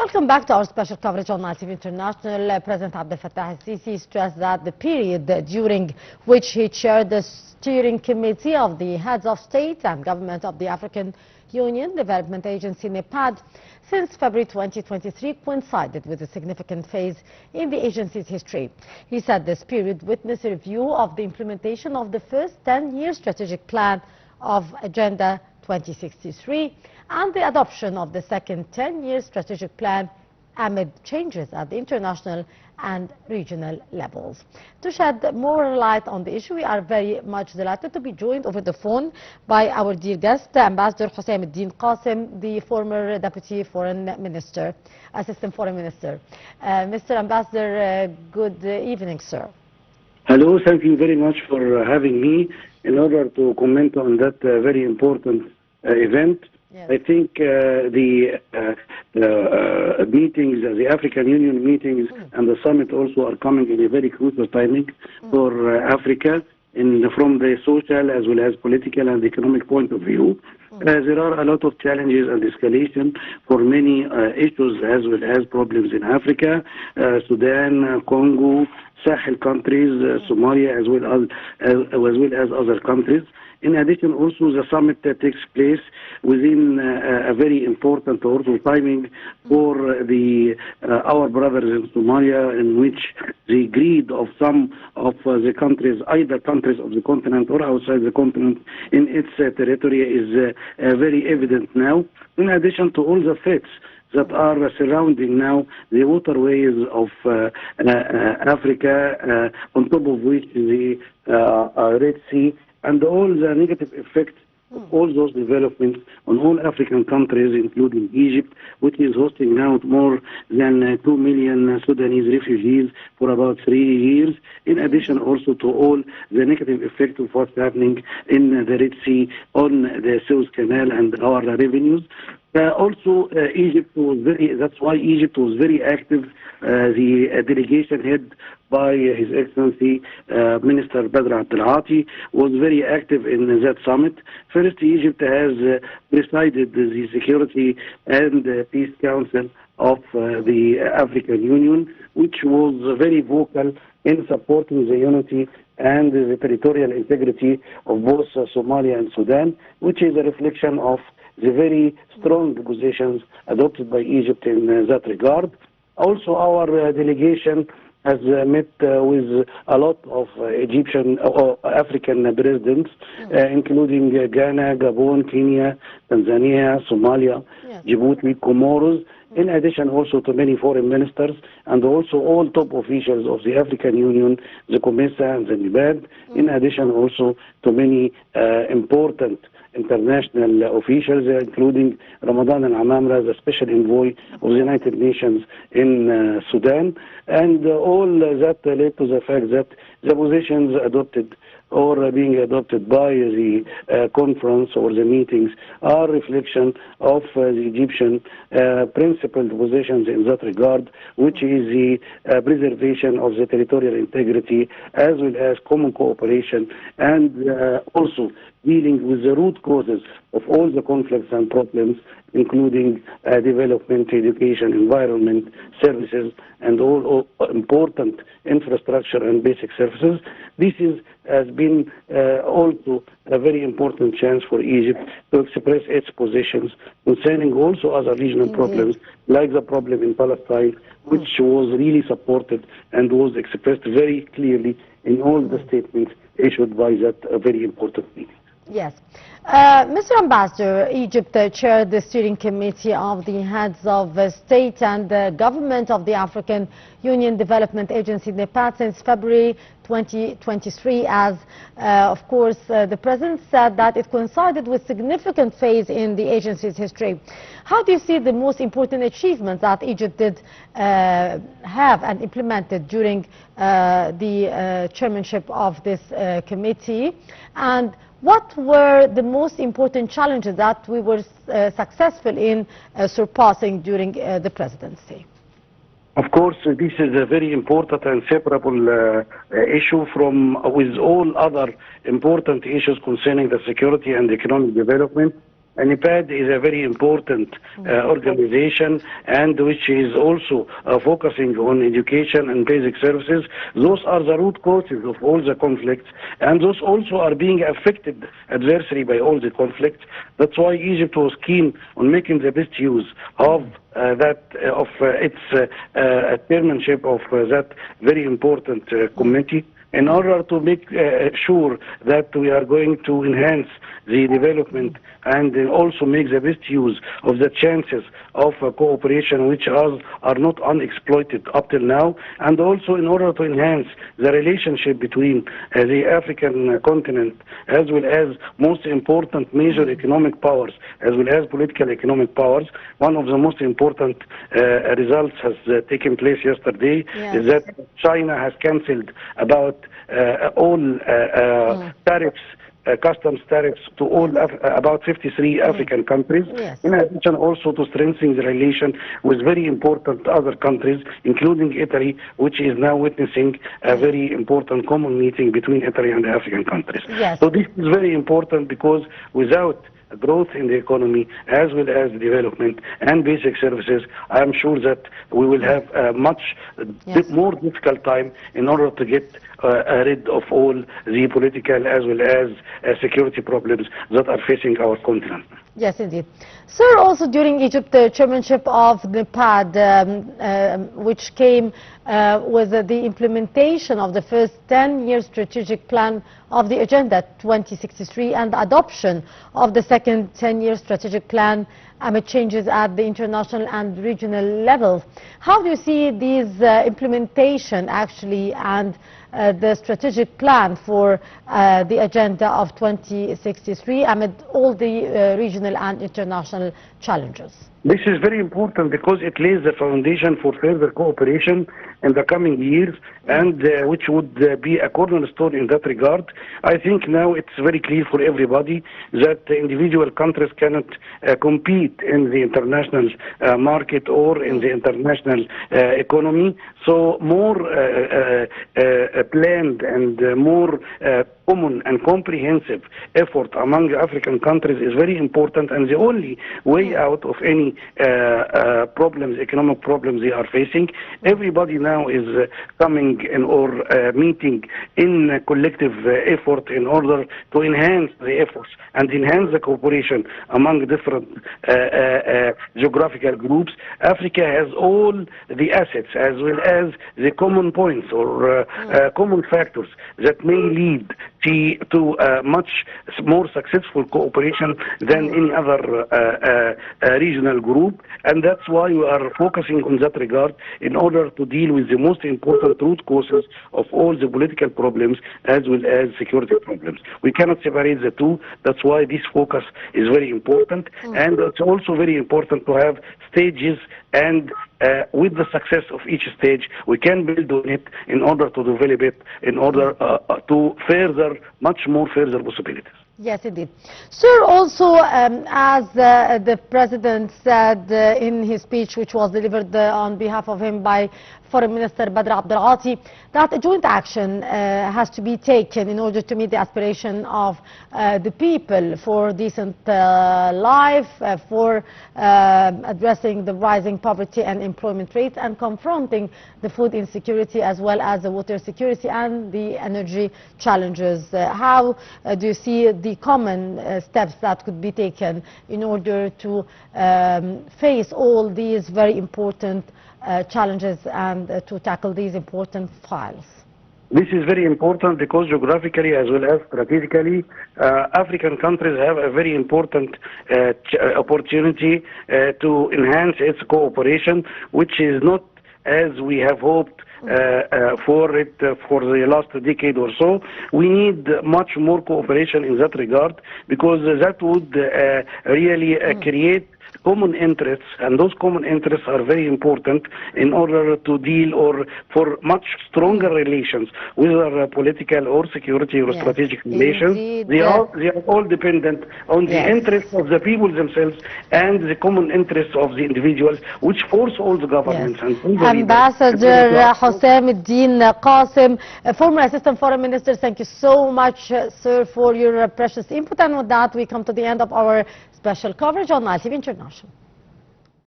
Welcome back to our special coverage on Nile TV International. President Abdel Fattah al-Sisi stressed that the period during which he chaired the steering committee of the heads of state and government of the African Union Development Agency NEPAD since February 2023 coincided with a significant phase in the agency's history. He said this period witnessed a review of the implementation of the first 10-year strategic plan of Agenda 2063 and the adoption of the second 10-year strategic plan amid changes at the international and regional levels. To shed more light on the issue, we are very much delighted to be joined over the phone by our dear guest, Ambassador Hossam Eddin Qassem, the former Deputy Foreign Minister, Assistant Foreign Minister. Mr. Ambassador, good evening, sir. Hello, thank you very much for having me in order to comment on that very important event. Yes. I think the meetings, the African Union meetings and the summit also are coming in a very crucial timing for Africa from the social as well as political and economic point of view. There are a lot of challenges and escalation for many issues as well as problems in Africa, Sudan, Congo, Sahel countries, Somalia as well as other countries. In addition, also the summit takes place within a very important also timing for our brothers in Somalia, in which the greed of some of the countries, either countries of the continent or outside the continent, in its territory is very evident now. In addition to all the threats that are surrounding now the waterways of Africa, on top of which the Red Sea, and all the negative effects of all those developments on all African countries, including Egypt, which is hosting now more than 2 million Sudanese refugees for about 3 years, in addition also to all the negative effects of what's happening in the Red Sea on the Suez Canal and our revenues. Also, Egypt was that's why Egypt was very active. The delegation head by His Excellency Minister Badr Abdel was very active in that summit. First, Egypt has presided the Security and Peace Council of the African Union, which was very vocal in supporting the unity and the territorial integrity of both Somalia and Sudan, which is a reflection of the very strong positions adopted by Egypt in that regard. Also, our delegation has met with a lot of Egyptian or African presidents, including Ghana, Gabon, Kenya, Tanzania, Somalia, Djibouti, Comoros, in addition also to many foreign ministers and also all top officials of the African Union, the COMESA and the NEPAD, in addition also to many important international officials, including Ramadan al-Amamra, the special envoy of the United Nations in Sudan, and all that led to the fact that the positions adopted or being adopted by the conference or the meetings are reflection of the Egyptian principled positions in that regard, which is the preservation of the territorial integrity as well as common cooperation and also dealing with the root causes of all the conflicts and problems, including development, education, environment, services, and all important infrastructure and basic services. This has been also a very important chance for Egypt to express its positions concerning also other regional problems, like the problem in Palestine, which was really supported and was expressed very clearly in all the statements issued by that very important meeting. Yes. Mr. Ambassador, Egypt chaired the steering committee of the heads of state and government of the African Union Development Agency, NEPAD, since February 2023, as, of course, the President said that it coincided with significant phase in the agency's history. How do you see the most important achievements that Egypt did have and implemented during the chairmanship of this committee? And what were the most important challenges that we were successful in surpassing during the presidency? Of course, this is a very important and separable issue with all other important issues concerning the security and economic development. NEPAD is a very important organization, and which is also focusing on education and basic services. Those are the root causes of all the conflicts, and those also are being affected adversely by all the conflicts. That's why Egypt was keen on making the best use of its chairmanship of that very important committee, in order to make sure that we are going to enhance the development and also make the best use of the chances of cooperation which are not unexploited up till now, and also in order to enhance the relationship between the African continent as well as most important major economic powers as well as political economic powers. One of the most important results has taken place yesterday, is that China has cancelled about all tariffs, customs tariffs to all about 53 African countries. In addition, also to strengthening the relation with very important other countries, including Italy, which is now witnessing a very important common meeting between Italy and the African countries. So this is very important, because without growth in the economy as well as development and basic services, I am sure that we will have a much more difficult time in order to get rid of all the political as well as security problems that are facing our continent. Yes, indeed. Sir, also during Egypt, the chairmanship of NEPAD, which came with the implementation of the first 10-year strategic plan of the Agenda 2063 and the adoption of the second 10-year strategic plan amid changes at the international and regional level. How do you see these implementation actually and the strategic plan for the Agenda of 2063 amid all the regional and international challenges? This is very important because it lays the foundation for further cooperation in the coming years, and which would be a cornerstone in that regard. I think now it's very clear for everybody that individual countries cannot compete in the international market or in the international economy. So more planned and more common and comprehensive effort among African countries is very important, and the only way out of any problems, economic problems they are facing. Everybody now is coming in or meeting in a collective effort in order to enhance the efforts and enhance the cooperation among different geographical groups. Africa has all the assets as well as the common points or common factors that may lead to much more successful cooperation than any other regional group, and that's why we are focusing on that regard in order to deal with the most important root causes of all the political problems as well as security problems. We cannot separate the two. That's why this focus is very important, and it's also very important to have stages, and with the success of each stage, we can build on it in order to develop it, in order to much more further possibilities. Yes, indeed. Sir, also, as the President said in his speech, which was delivered on behalf of him by Foreign Minister Badr Abdelghati, that a joint action has to be taken in order to meet the aspiration of the people for decent life, for addressing the rising poverty and employment rates, and confronting the food insecurity as well as the water security and the energy challenges. How do you see the common steps that could be taken in order to face all these very important challenges and to tackle these important files? This is very important because geographically as well as strategically, African countries have a very important opportunity to enhance its cooperation, which is not as we have hoped for the last decade or so. We need much more cooperation in that regard, because that would really create common interests, and those common interests are very important in order to deal or for much stronger relations, whether political or security or strategic relations. They are all dependent on the interests of the people themselves and the common interests of the individuals, which force all the governments and all the Ambassador Hossam Eddin Qassem, former Assistant Foreign Minister, thank you so much, sir, for your precious input. And with that, we come to the end of our Special coverage on Nile TV International.